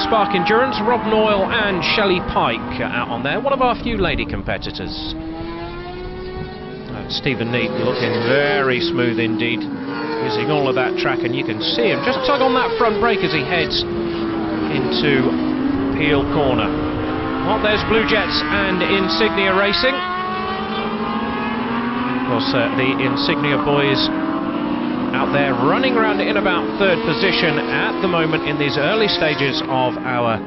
Spark Endurance, Rob Noyle and Shelley Pike out on there. One of our few lady competitors. Stephen Neat looking very smooth indeed, using all of that track, and you can see him just tug on that front brake as he heads into Peel Corner. Well, there's Blue Jets and Insignia Racing. Of course, the Insignia boys out there running around in about third position at the moment in these early stages of our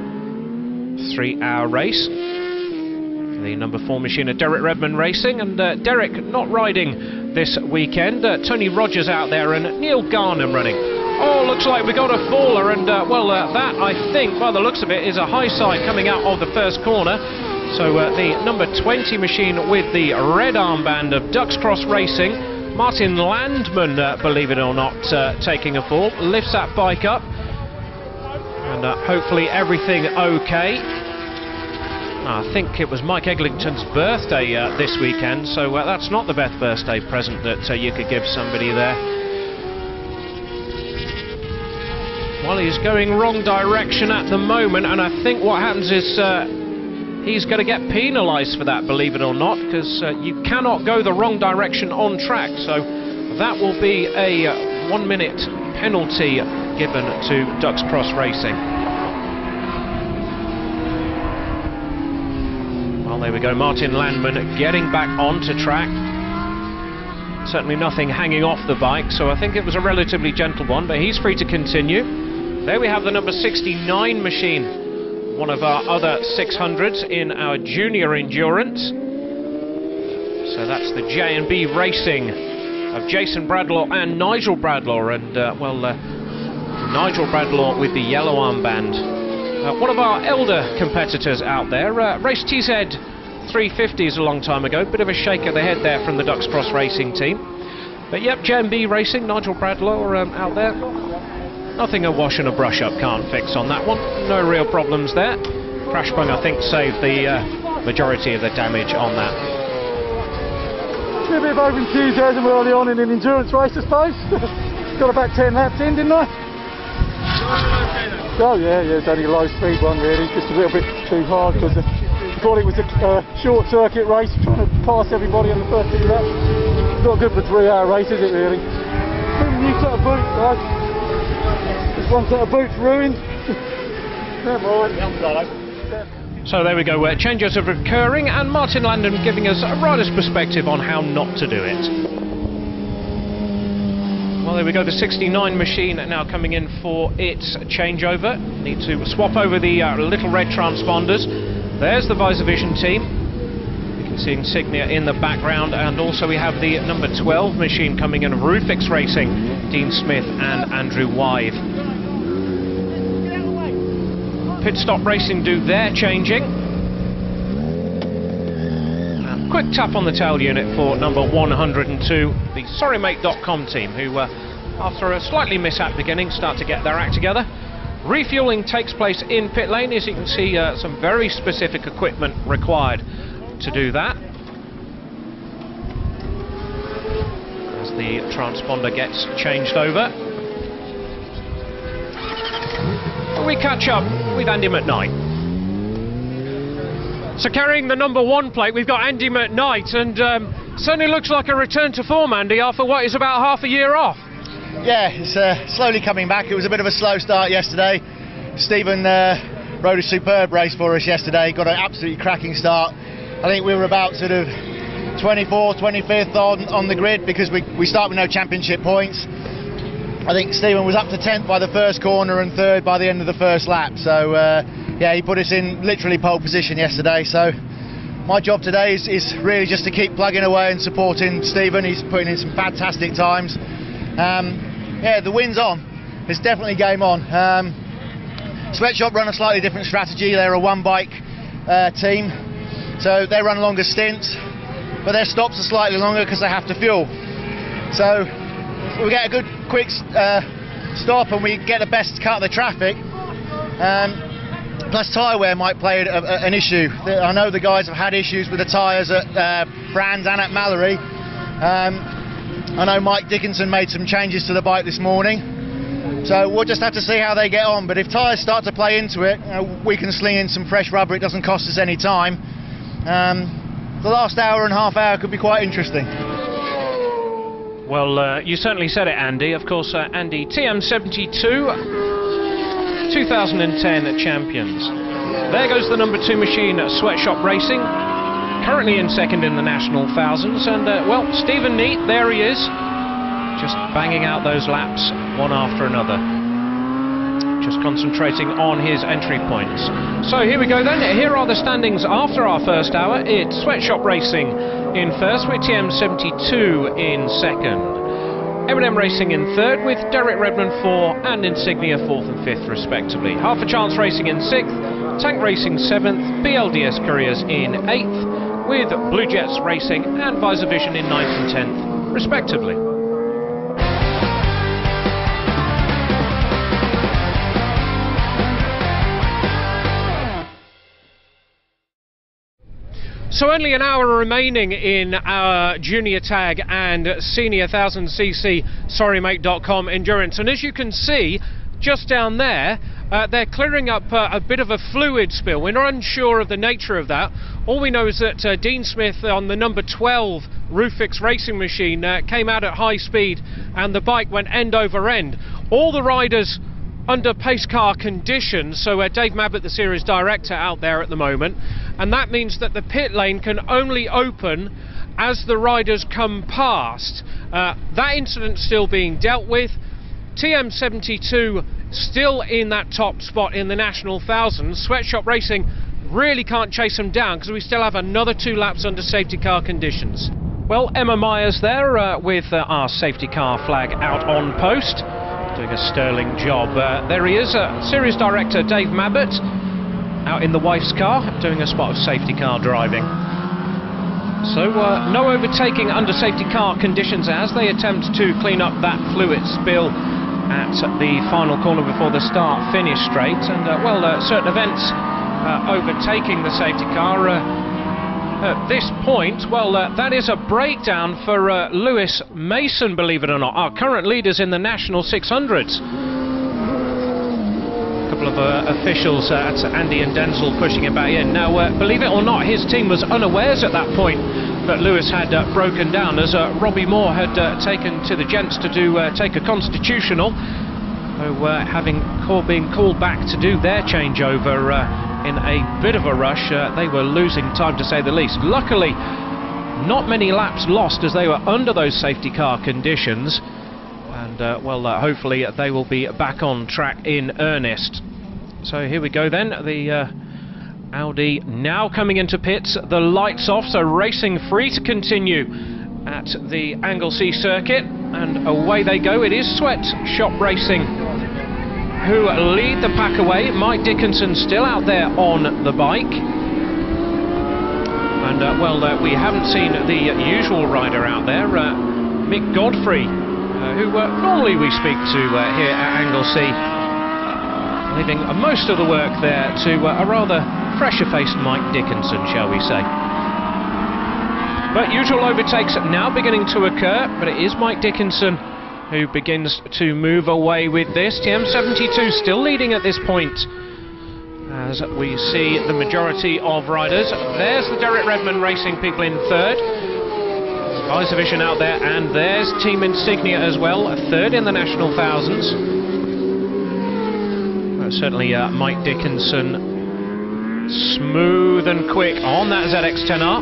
3-hour race. The number 4 machine of Derek Redmond Racing, and Derek not riding this weekend. Tony Rogers out there and Neil Garnham running. Oh, looks like we got a faller, and that I think by the looks of it is a high side coming out of the first corner. So the number 20 machine with the red armband of Ducks Cross Racing, Martin Landman, believe it or not, taking a fall, lifts that bike up, and hopefully everything okay. I think it was Mike Eglinton's birthday this weekend, so that's not the best birthday present that you could give somebody there. Well, he's going wrong direction at the moment, and I think what happens is he's going to get penalised for that, believe it or not, because you cannot go the wrong direction on track, so that will be a 1-minute penalty given to Ducks Cross Racing. Well, there we go, Martin Landman getting back onto track. Certainly nothing hanging off the bike, so I think it was a relatively gentle one, but he's free to continue. There we have the number 69 machine, one of our other 600s in our junior endurance. So that's the J&B Racing of Jason Bradlaugh and Nigel Bradlaugh, and Nigel Bradlaugh with the yellow armband. One of our elder competitors out there, raced TZ 350s a long time ago, bit of a shake of the head there from the Ducks Cross Racing team. But yep, J&B Racing, Nigel Bradlaugh out there. Nothing a wash and a brush up can't fix on that one, no real problems there. Crash Bung, I think, saved the majority of the damage on that. A bit of over enthusiasm early on in an endurance race, I suppose. Got about 10 laps in, didn't I? Oh yeah, it's only a low speed one really, just a little bit too hard because I thought it was a short circuit race, trying to pass everybody on the first 2 laps. Not good for a 3-hour race, is it really? New set of boots, guys. This one set of boots ruined. Never mind. So there we go, changes are occurring, and Martin Landon giving us a rider's perspective on how not to do it. Well, there we go, the 69 machine now coming in for its changeover. Need to swap over the little red transponders. There's the Visor Vision team. You can see Insignia in the background, and also we have the number 12 machine coming in of Rufix Racing, Dean Smith and Andrew Wythe. Pit Stop Racing do their changing. Quick tap on the tail unit for number 102, the SorryMate.com team, who after a slightly mishap beginning start to get their act together. Refueling takes place in pit lane. As you can see, some very specific equipment required to do that. As the transponder gets changed over, we catch up with Andy McKnight. So carrying the number 1 plate, we've got Andy McKnight, and certainly looks like a return to form, Andy, after what is about half a year off. Yeah, it's slowly coming back. It was a bit of a slow start yesterday. Stephen rode a superb race for us yesterday, got an absolutely cracking start. I think we were about sort of 24th, 25th on the grid because we start with no championship points. I think Stephen was up to 10th by the first corner and 3rd by the end of the first lap. So yeah, he put us in literally pole position yesterday. So my job today is really just to keep plugging away and supporting Stephen. He's putting in some fantastic times. Yeah, the win's on. It's definitely game on. Sweatshop run a slightly different strategy. They're a 1-bike team, so they run longer stints, but their stops are slightly longer because they have to fuel. So we get a good quick stop and we get the best cut of the traffic. Plus tyre wear might play an issue. I know the guys have had issues with the tyres at Brands and at Mallory. I know Mike Dickinson made some changes to the bike this morning. So we'll just have to see how they get on, but if tyres start to play into it, we can sling in some fresh rubber. It doesn't cost us any time. The last hour and a half hour could be quite interesting. Well, you certainly said it, Andy. Of course, Andy, TM72, 2010 champions. There goes the number 2 machine, Sweatshop Racing, currently in second in the National Thousands. And, well, Stephen Neat, there he is, just banging out those laps one after another. Just concentrating on his entry points. So here we go then. Here are the standings after our first hour. It's Sweatshop Racing in first with TM72 in second. M&M Racing in third with Derek Redmond 4 and Insignia 4th and 5th respectively. Half a Chance Racing in 6th, Tank Racing 7th, BLDS Couriers in 8th with Blue Jets Racing and Visor Vision in 9th and 10th respectively. So only an hour remaining in our junior tag and senior 1000cc sorrymate.com endurance, and as you can see just down there, they're clearing up a bit of a fluid spill. We're not unsure of the nature of that. All we know is that Dean Smith on the number 12 Rufix racing machine came out at high speed and the bike went end over end. All the riders under pace car conditions, so Dave Mabbott, the series director, out there at the moment, and that means that the pit lane can only open as the riders come past. That incident's still being dealt with. TM72 still in that top spot in the National Thousands. Sweatshop Racing really can't chase them down because we still have another 2 laps under safety car conditions. Well, Emma Myers there with our safety car flag out on post, doing a sterling job. There he is, series director Dave Mabbott, out in the wife's car, doing a spot of safety car driving. So no overtaking under safety car conditions as they attempt to clean up that fluid spill at the final corner before the start-finish straight. And well, certain events overtaking the safety car at this point, well, that is a breakdown for Lewis Mason, believe it or not, our current leaders in the National 600s. A couple of officials, that's Andy and Denzel, pushing it back in. Now, believe it or not, his team was unawares at that point that Lewis had broken down, as Robbie Moore had taken to the gents to take a constitutional, having been called back to do their changeover in a bit of a rush. They were losing time, to say the least. Luckily, not many laps lost as they were under those safety car conditions, and well, hopefully they will be back on track in earnest. So here we go then, the Audi now coming into pits, the lights off, so racing free to continue at the Anglesey circuit, and away they go. It is Sweatshop Racing who lead the pack away. Mike Dickinson still out there on the bike, and well, we haven't seen the usual rider out there, Mick Godfrey, who normally we speak to here at Anglesey, leaving most of the work there to a rather fresher-faced Mike Dickinson, shall we say. But usual overtakes now beginning to occur, but it is Mike Dickinson who begins to move away with this. TM72 still leading at this point, as we see the majority of riders. There's the Derek Redmond Racing people in third, Visor Vision out there, and there's Team Insignia as well, third in the National Thousands. Certainly Mike Dickinson, smooth and quick on that ZX-10R.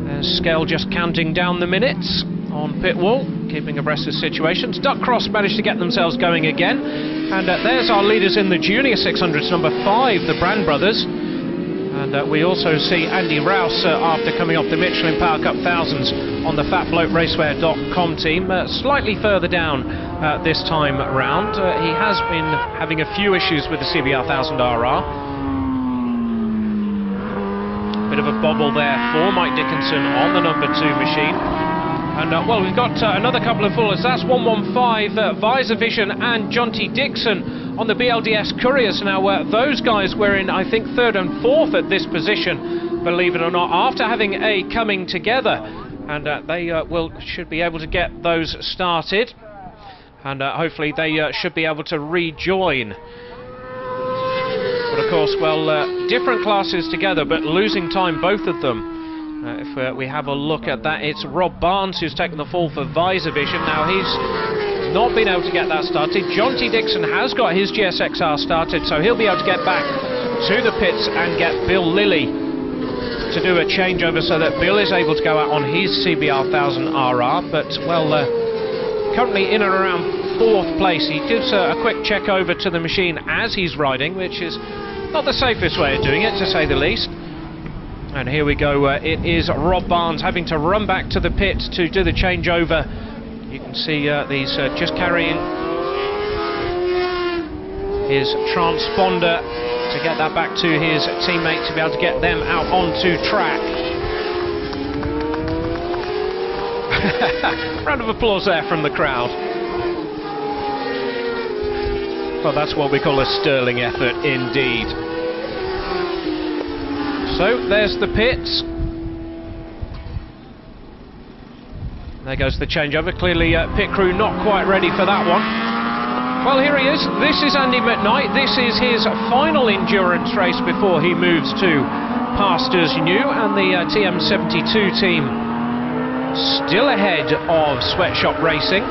There's Skell just counting down the minutes on pit wall, keeping abreast of situations. Duckcross managed to get themselves going again, and there's our leaders in the Junior 600s, number 5, the Brand Brothers. And we also see Andy Rouse after coming off the Michelin Power Cup Thousands on the FatBlokeRacewear.com team, slightly further down this time round. He has been having a few issues with the CBR 1000RR. Bit of a bobble there for Mike Dickinson on the number 2 machine. And well, we've got another couple of fullers. That's 115, Visor Vision and Jonty Dixon on the BLDS Couriers. Now, those guys were in, I think, 3rd and 4th at this position, believe it or not, after having a coming together. And they should be able to get those started. and hopefully they should be able to rejoin. But of course, well, different classes together, but losing time, both of them. If we have a look at that, it's Rob Barnes who's taken the fall for Visor Vision. Now he's not been able to get that started. John T. Dixon has got his GSXR started, so he'll be able to get back to the pits and get Bill Lilly to do a changeover so that Bill is able to go out on his CBR 1000RR. But, well, currently in and around 4th place. He gives a quick check over to the machine as he's riding, which is not the safest way of doing it, to say the least. And here we go, it is Rob Barnes having to run back to the pit to do the changeover. You can see these just carrying his transponder to get that back to his teammate to be able to get them out onto track. Round of applause there from the crowd. Well, that's what we call a sterling effort indeed. So, there's the pits. There goes the changeover. Clearly, pit crew not quite ready for that one. Well, here he is. This is Andy McKnight. This is his final endurance race before he moves to Pastures New. And the TM72 team still ahead of Sweatshop Racing.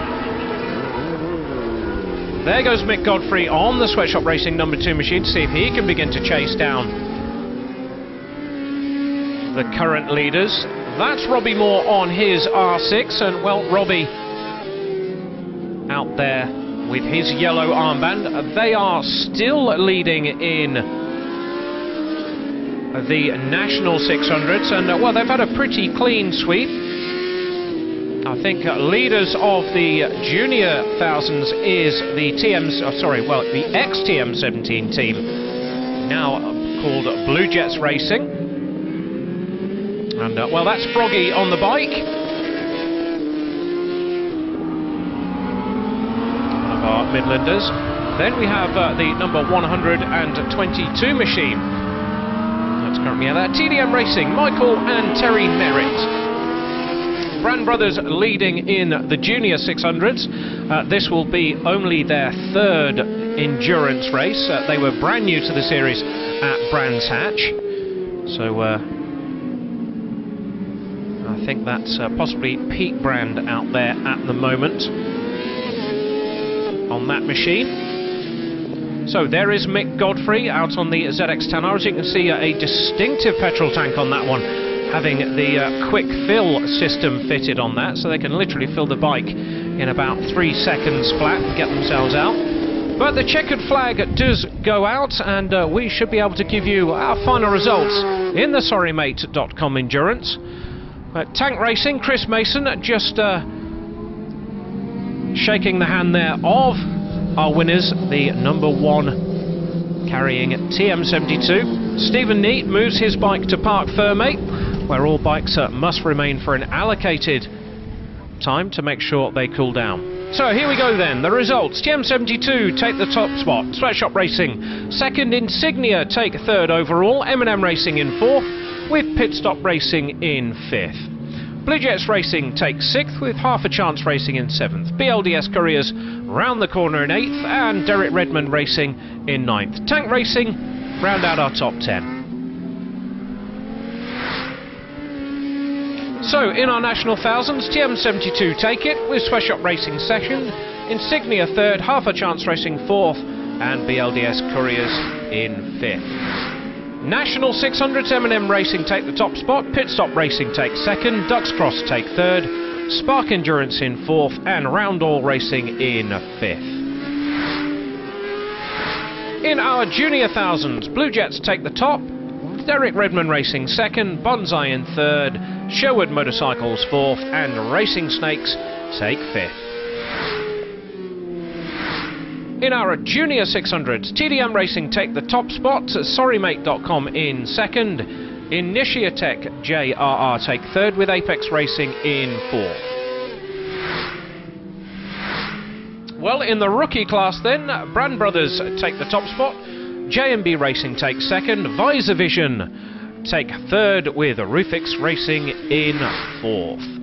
There goes Mick Godfrey on the Sweatshop Racing number 2 machine to see if he can begin to chase down the current leaders. That's Robbie Moore on his R6, and well, Robbie out there with his yellow armband. They are still leading in the National 600s, and well, they've had a pretty clean sweep. I think leaders of the Junior 1000s is the the ex-TM17 team, now called Blue Jets Racing. And, well, that's Froggy on the bike. One of our Midlanders. Then we have the number 122 machine. That's currently at that. TDM Racing, Michael and Terry Merritt. Brand Brothers leading in the Junior 600s. This will be only their 3rd endurance race. They were brand new to the series at Brands Hatch. So, I think that's possibly Pete Brand out there at the moment on that machine. So there is Mick Godfrey out on the ZX-10R. As you can see, a distinctive petrol tank on that one, having the quick fill system fitted on that, so they can literally fill the bike in about 3 seconds flat and get themselves out. But the checkered flag does go out, and we should be able to give you our final results in the SorryMate.com Endurance. Tank Racing, Chris Mason just shaking the hand there of our winners, the number 1 carrying TM72. Stephen Neat moves his bike to Park Fermate, where all bikes must remain for an allocated time to make sure they cool down. So here we go then, the results. TM72 take the top spot, Sweatshop Racing 2nd, Insignia take 3rd overall, M&M Racing in 4th, with Pit Stop Racing in 5th. Blue Jets Racing takes 6th, with Half a Chance Racing in 7th. BLDS Couriers round the corner in 8th, and Derek Redmond Racing in 9th. Tank Racing round out our top 10. So, in our National Thousands, TM72 take it, with Sweatshop Racing 2nd, Insignia 3rd, Half a Chance Racing 4th, and BLDS Couriers in 5th. National 600s, M&M Racing take the top spot, Pit Stop Racing take 2nd, Ducks Cross take 3rd, Spark Endurance in 4th, and Roundall Racing in 5th. In our Junior Thousands, Blue Jets take the top, Derek Redmond Racing 2nd, Bonsai in 3rd, Sherwood Motorcycles 4th, and Racing Snakes take 5th. In our Junior 600s, TDM Racing take the top spot, SorryMate.com in 2nd, Initiatech JRR take 3rd, with Apex Racing in 4th. Well, in the rookie class then, Brand Brothers take the top spot, J&B Racing take 2nd, Visor Vision take 3rd, with Rufix Racing in 4th.